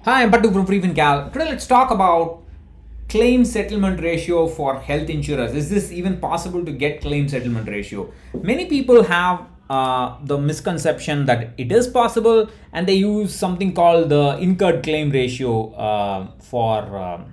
Hi, I'm Pattu from freefincal. Today let's talk about claim settlement ratio for health insurers. Is this even possible to get claim settlement ratio? Many people have the misconception that it is possible, and they use something called the incurred claim ratio for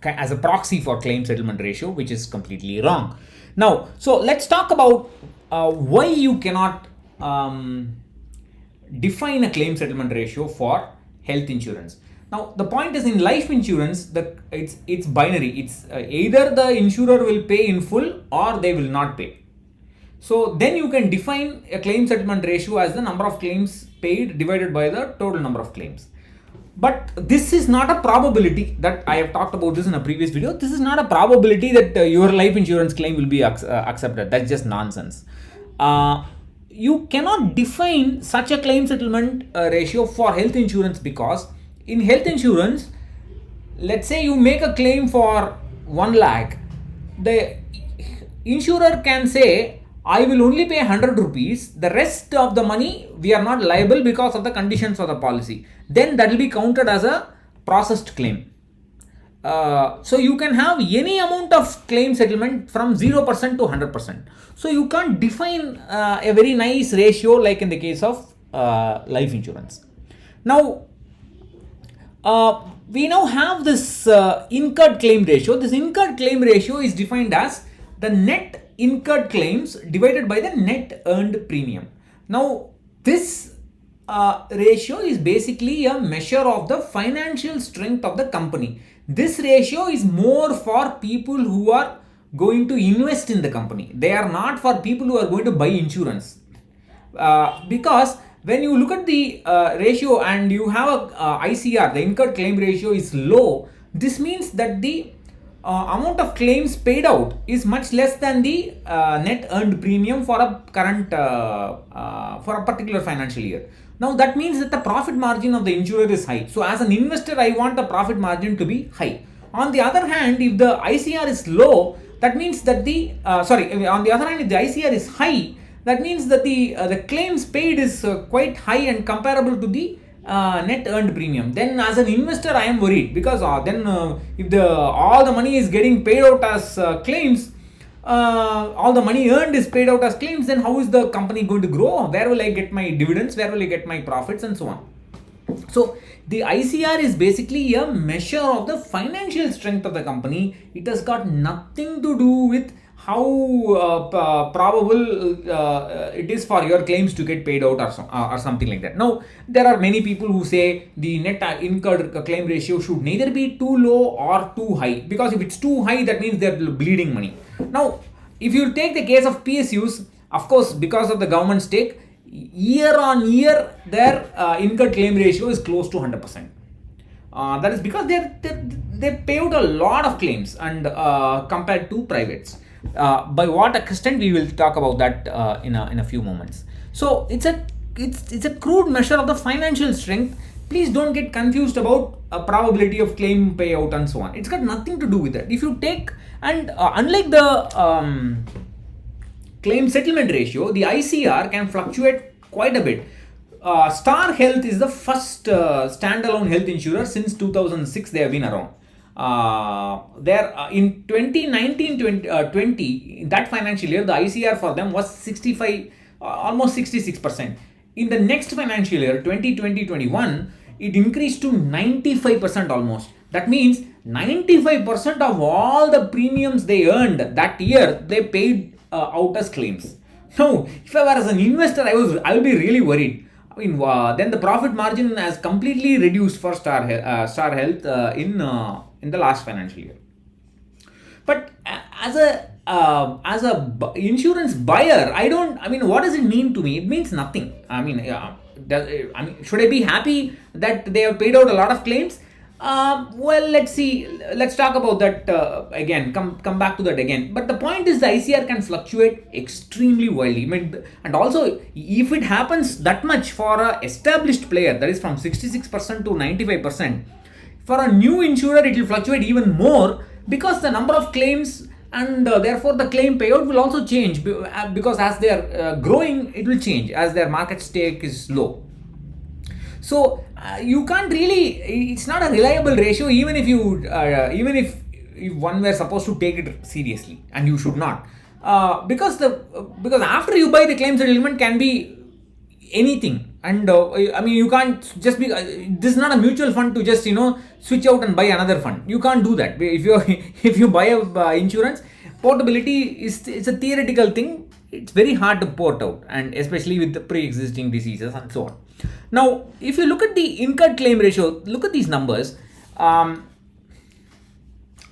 as a proxy for claim settlement ratio, which is completely wrong. Now, so let's talk about why you cannot define a claim settlement ratio for health insurance. Now, the point is, in life insurance, it's binary. It's either the insurer will pay in full or they will not pay. So then you can define a claim settlement ratio as the number of claims paid divided by the total number of claims. But this is not a probability that I have talked about this in a previous video. This is not a probability that your life insurance claim will be accepted. That's just nonsense. You cannot define such a claim settlement ratio for health insurance, because in health insurance, let's say you make a claim for 1 lakh, the insurer can say, I will only pay 100 rupees, the rest of the money we are not liable because of the conditions of the policy. Then that will be counted as a processed claim. So you can have any amount of claim settlement from 0% to 100%. So you can't define a very nice ratio like in the case of life insurance. Now, we now have this incurred claim ratio. This incurred claim ratio is defined as the net incurred claims divided by the net earned premium. Now, this ratio is basically a measure of the financial strength of the company. This ratio is more for people who are going to invest in the company. They are not for people who are going to buy insurance. Because when you look at the ratio and you have a ICR, the incurred claim ratio is low, this means that the amount of claims paid out is much less than the net earned premium for a current for a particular financial year. Now that means that the profit margin of the insurer is high. So as an investor, I want the profit margin to be high. On the other hand, if the ICR is low, that means that the on the other hand, if the ICR is high, that means that the claims paid is quite high and comparable to the net earned premium. Then as an investor, I am worried, because if all the money is getting paid out as claims, all the money earned is paid out as claims, then how is the company going to grow? Where will I get my dividends? Where will I get my profits, and so on? So the ICR is basically a measure of the financial strength of the company. It has got nothing to do with how probable it is for your claims to get paid out, or something like that. Now, there are many people who say the net incurred claim ratio should neither be too low or too high, because if it's too high, that means they're bleeding money. Now, if you take the case of PSUs, of course, because of the government stake, year on year, their incurred claim ratio is close to 100%. That is because they pay out a lot of claims, and compared to privates. By what extent, we will talk about that in a few moments. So it's a crude measure of the financial strength. Please don't get confused about a probability of claim payout and so on. It's got nothing to do with that. If you take, and unlike the claim settlement ratio, the ICR can fluctuate quite a bit. Star Health is the first standalone health insurer since 2006. They have been around. In 2019-20, in that financial year, the ICR for them was 65, almost 66%. In the next financial year, 2020-21, it increased to 95% almost. That means 95% of all the premiums they earned that year, they paid out as claims. Now, if I were as an investor, I will be really worried. I mean, then the profit margin has completely reduced for Star Health in the last financial year. But as a insurance buyer, what does it mean to me? It means nothing. Should I be happy that they have paid out a lot of claims? Well, let's see. Let's talk about that again. Come back to that again. But the point is, the ICR can fluctuate extremely wildly. And also, if it happens that much for an established player, that is from 66% to 95%, for a new insurer, it will fluctuate even more, because the number of claims and therefore the claim payout will also change, because as they are growing, it will change as their market stake is low. So you can't really, it's not a reliable ratio, even if you, even if one were supposed to take it seriously, and you should not. Because after you buy, the claim settlement can be anything, and I mean, you can't just be, this is not a mutual fund to just switch out and buy another fund. You can't do that. If you if you buy a insurance, portability is, it's a theoretical thing. It's very hard to port out, and especially with the pre-existing diseases and so on. Now if you look at the incurred claim ratio, look at these numbers.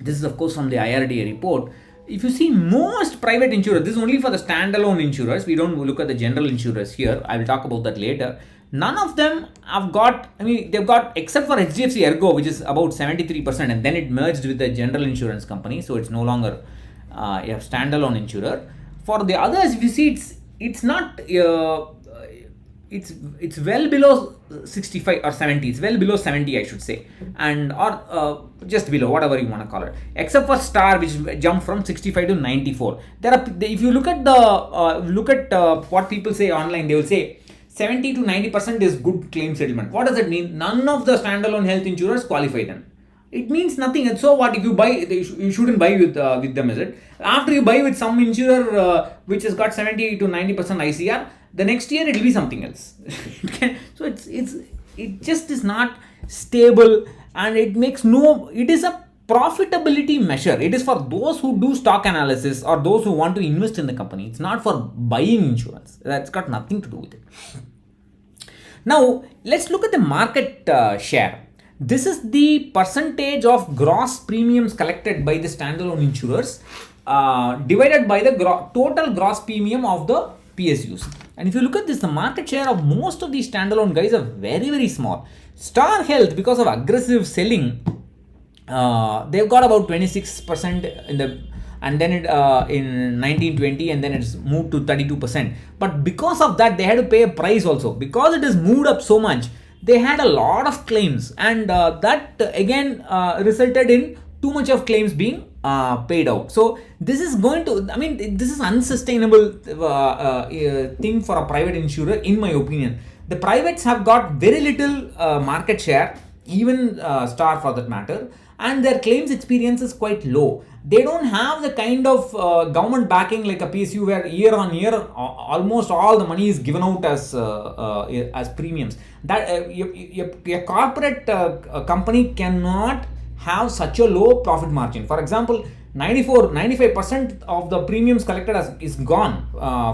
This is of course from the IRDA report. If you see, most private insurers, this is only for the standalone insurers, we don't look at the general insurers here, I will talk about that later. None of them have got, I mean, they've got, except for HDFC Ergo, which is about 73%, and then it merged with the general insurance company, so it's no longer a standalone insurer. For the others, if you see, it's not, it's well below 65 or 70, it's well below 70, I should say, and or just below, whatever you want to call it, except for Star, which jumped from 65 to 94. There are, if you look at the what people say online, they will say 70 to 90% is good claim settlement. What does it mean? None of the standalone health insurers qualify them. It means nothing. And so what, if you buy, you shouldn't buy with them, is it? After you buy with some insurer which has got 70 to 90% ICR, the next year it will be something else. So it just is not stable, and it makes no, it is a profitability measure. It is for those who do stock analysis or those who want to invest in the company. It's not for buying insurance. That's got nothing to do with it. Now let's look at the market share. This is the percentage of gross premiums collected by the standalone insurers divided by the total gross premium of the PSUs. And if you look at this, the market share of most of these standalone guys are very, very small. Star Health, because of aggressive selling, they've got about 26% in the, and then it in 1920, and then it's moved to 32%. But because of that, they had to pay a price also. Because it has moved up so much, they had a lot of claims, and that again resulted in too much of claims being paid out. So this is going to, I mean, this is unsustainable thing for a private insurer, in my opinion. The privates have got very little market share, even Star for that matter, and their claims experience is quite low. They don't have the kind of government backing like a PSU, where year on year almost all the money is given out as premiums. That a corporate company cannot have such a low profit margin. For example, 95% of the premiums collected is gone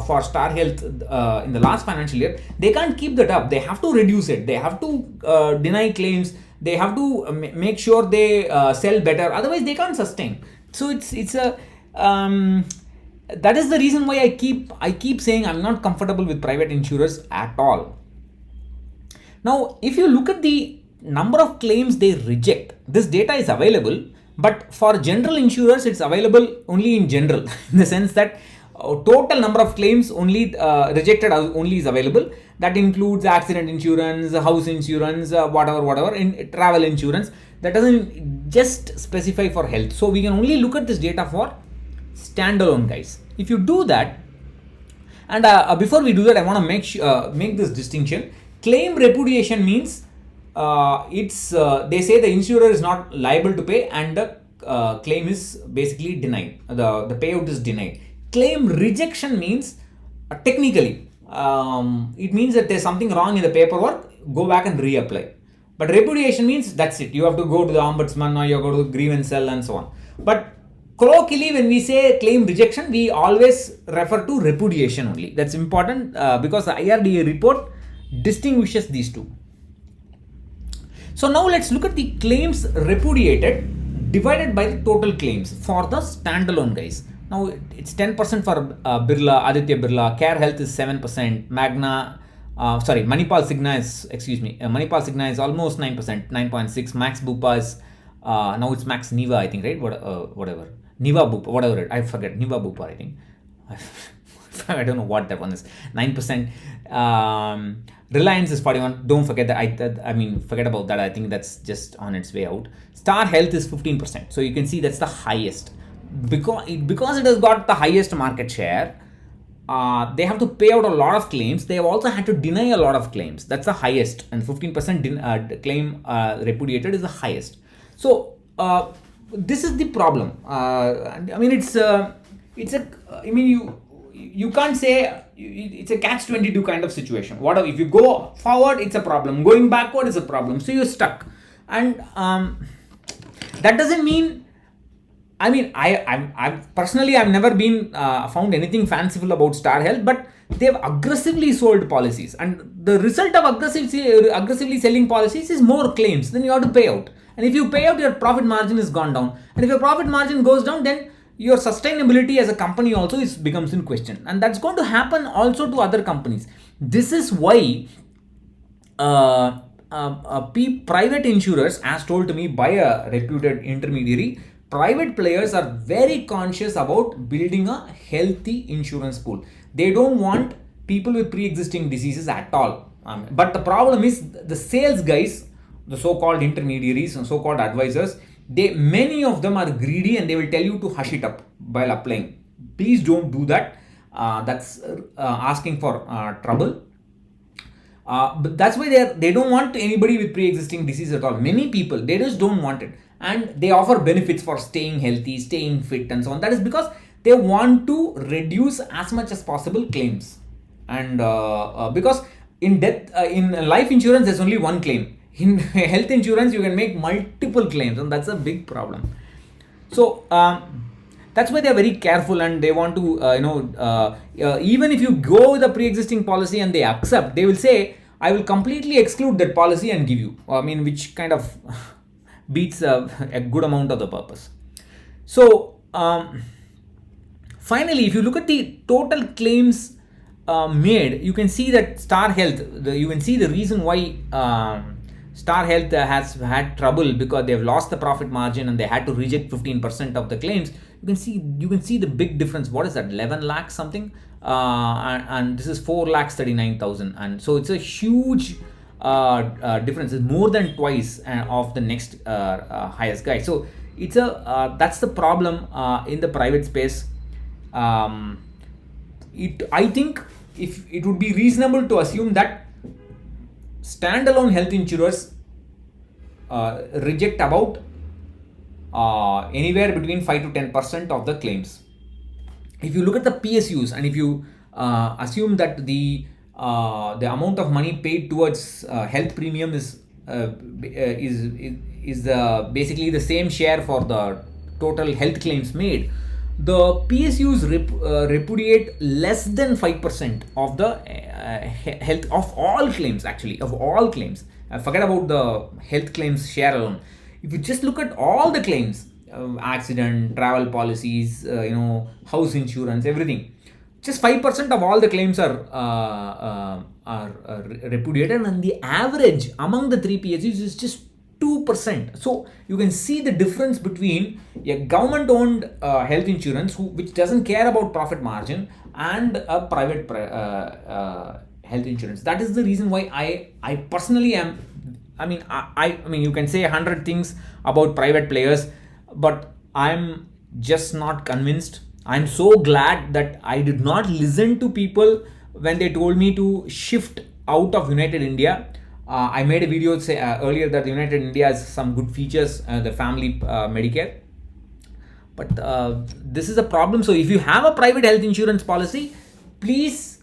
for Star Health in the last financial year. They can't keep that up. They have to reduce it. They have to deny claims. They have to make sure they sell better. Otherwise, they can't sustain. So it's a that is the reason why I keep saying I'm not comfortable with private insurers at all. Now, if you look at the number of claims they reject, this data is available, but for general insurers, it's available only in general, in the sense that total number of claims only rejected only is available. That includes accident insurance, house insurance, whatever, in travel insurance. That doesn't just specify for health. So we can only look at this data for standalone guys. If you do that, and before we do that, I want to make this distinction. Claim repudiation means they say the insurer is not liable to pay, and the claim is basically denied. The payout is denied. Claim rejection means technically it means that there's something wrong in the paperwork, go back and reapply. But repudiation means that's it. You have to go to the ombudsman, or you go to the grievance cell and so on. But colloquially, when we say claim rejection, we always refer to repudiation only. That's important because the IRDA report distinguishes these two. So now let's look at the claims repudiated divided by the total claims for the standalone guys. Now it's 10% for Birla, Aditya Birla. Care Health is 7%. Manipal Cigna is almost 9%, 9.6. Max Bupa is now it's Max Niva, I think, right? Whatever. Niva Bupa, whatever. I forget. Niva Bupa, I think. I don't know what that one is. 9%. Reliance is 41. Don't forget that. Forget about that. I think that's just on its way out. Star Health is 15%. So you can see that's the highest. Because it has got the highest market share, they have to pay out a lot of claims. They have also had to deny a lot of claims. That's the highest, and 15% claim repudiated is the highest. So this is the problem. I mean, you can't say it's a catch-22 kind of situation. What if you go forward, it's a problem. Going backward is a problem. So you're stuck, and that doesn't mean. I mean, I've personally, I've never been found anything fanciful about Star Health, but they've aggressively sold policies, and the result of aggressively selling policies is more claims. Then you have to pay out, and if you pay out, your profit margin has gone down, and if your profit margin goes down, then your sustainability as a company also becomes in question, and that's going to happen also to other companies. This is why private insurers, as told to me by a reputed intermediary, private players are very conscious about building a healthy insurance pool. They don't want people with pre-existing diseases at all. But the problem is the sales guys, the so-called intermediaries and so-called advisors, many of them are greedy, and they will tell you to hush it up while applying. Please don't do that. That's asking for trouble. But that's why they don't want anybody with pre-existing disease at all. Many people, they just don't want it, and they offer benefits for staying healthy, staying fit, and so on. That is because they want to reduce as much as possible claims, and because in life insurance there's only one claim. In health insurance you can make multiple claims, and that's a big problem. So that's why they're very careful, and they want to even if you go with a pre-existing policy and they accept, they will say, I will completely exclude that policy and give you. I mean, which kind of beats a good amount of the purpose. So finally, if you look at the total claims made, you can see that Star Health, you can see the reason why Star Health has had trouble, because they've lost the profit margin and they had to reject 15% of the claims. You can see the big difference. What is that? 11 lakhs something, and this is 4,39,000, and so it's a huge difference. It's more than twice of the next highest guy. So it's that's the problem in the private space. I think if it would be reasonable to assume that standalone health insurers reject about anywhere between 5 to 10% of the claims. If you look at the PSUs, and if you assume that the amount of money paid towards health premium is basically the same share for the total health claims made, the PSUs repudiate less than 5% of the health of all claims, actually, of all claims. Forget about the health claims share alone. If you just look at all the claims, accident, travel policies, house insurance, everything, just 5% of all the claims are repudiated, and the average among the three PSUs is just 2%. So you can see the difference between a government-owned health insurance which doesn't care about profit margin, and a private health insurance. That is the reason why I personally am. I mean, you can say 100 things about private players, but I'm just not convinced. I'm so glad that I did not listen to people when they told me to shift out of United India. I made a video earlier that United India has some good features, the family Medicare. But this is a problem. So if you have a private health insurance policy, please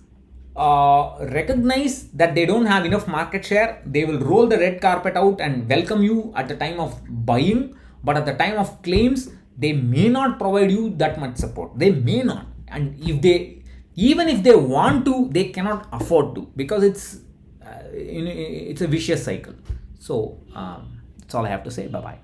recognize that they don't have enough market share. They will roll the red carpet out and welcome you at the time of buying, but at the time of claims, they may not provide you that much support. They may not, and even if they want to, they cannot afford to, because it's a vicious cycle. So that's all I have to say. Bye bye.